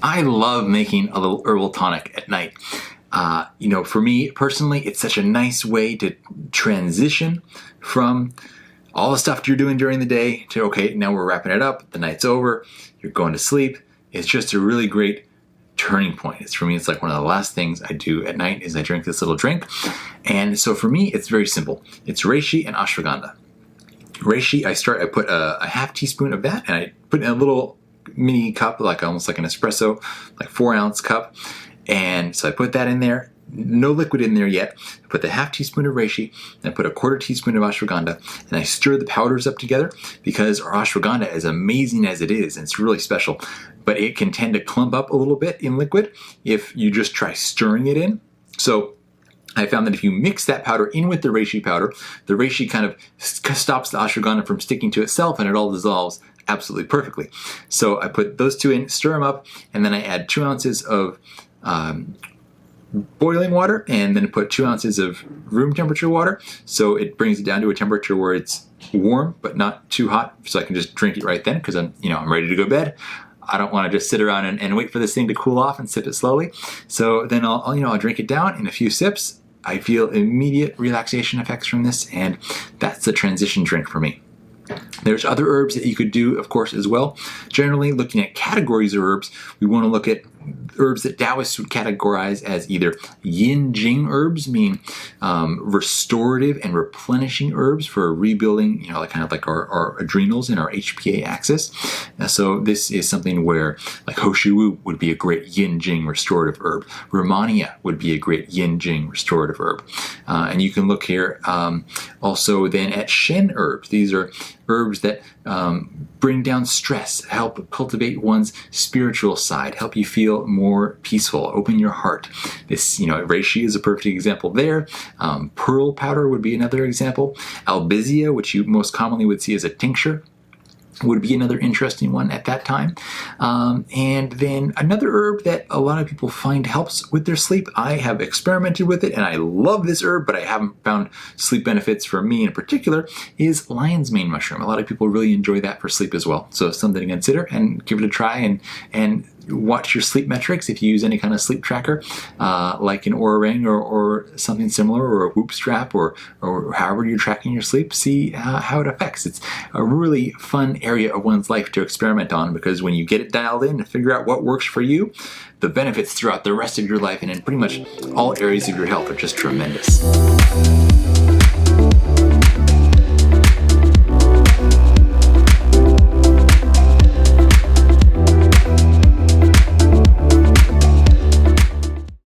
I love making a little herbal tonic at night. For me personally, it's such a nice way to transition from all the stuff you're doing during the day to, okay, now we're wrapping it up, the night's over, you're going to sleep. It's just a really great turning point. For me, it's like one of the last things I do at night is I drink this little drink. And so for me, it's very simple. It's reishi and ashwagandha. Reishi, I put a half teaspoon of that, and I put in a little mini cup, like almost like an espresso, like 4-ounce cup. And so I put that in there, no liquid in there yet. I put the half teaspoon of reishi, and I put a 1/4 teaspoon of ashwagandha, and I stir the powders up together because our ashwagandha, as amazing as it is, and it's really special, but it can tend to clump up a little bit in liquid if you just try stirring it in. So I found that if you mix that powder in with the reishi powder, the reishi kind of stops the ashwagandha from sticking to itself, and it all dissolves absolutely perfectly. So I put those two in, stir them up, and then I add 2 ounces of boiling water, and then put 2 ounces of room temperature water. So it brings it down to a temperature where it's warm but not too hot, so I can just drink it right then because I'm ready to go to bed. I don't want to just sit around and wait for this thing to cool off and sip it slowly. So then I'll drink it down in a few sips. I feel immediate relaxation effects from this, and that's the transition drink for me. There's other herbs that you could do, of course, as well. Generally, looking at categories of herbs, we want to look at herbs that Taoists would categorize as either yin-jing herbs, meaning restorative and replenishing herbs for rebuilding, kind of like our adrenals and our HPA axis. So this is something where, like Hoshiwu would be a great yin-jing restorative herb. Romania would be a great yin-jing restorative herb. And you can look here also then at Shen herbs. These are herbs that bring down stress, help cultivate one's spiritual side, help you feel more peaceful, open your heart. This, reishi is a perfect example there. Pearl powder would be another example. Albizia, which you most commonly would see as a tincture, would be another interesting one at that time. And then another herb that a lot of people find helps with their sleep. I have experimented with it and I love this herb, but I haven't found sleep benefits for me in particular, is lion's mane mushroom. A lot of people really enjoy that for sleep as well. So something to consider and give it a try, and watch your sleep metrics if you use any kind of sleep tracker, like an Oura Ring or something similar, or a Whoop strap, or however you're tracking your sleep. See how it affects. It's a really fun area of one's life to experiment on, because when you get it dialed in and figure out what works for you, the benefits throughout the rest of your life and in pretty much all areas of your health are just tremendous.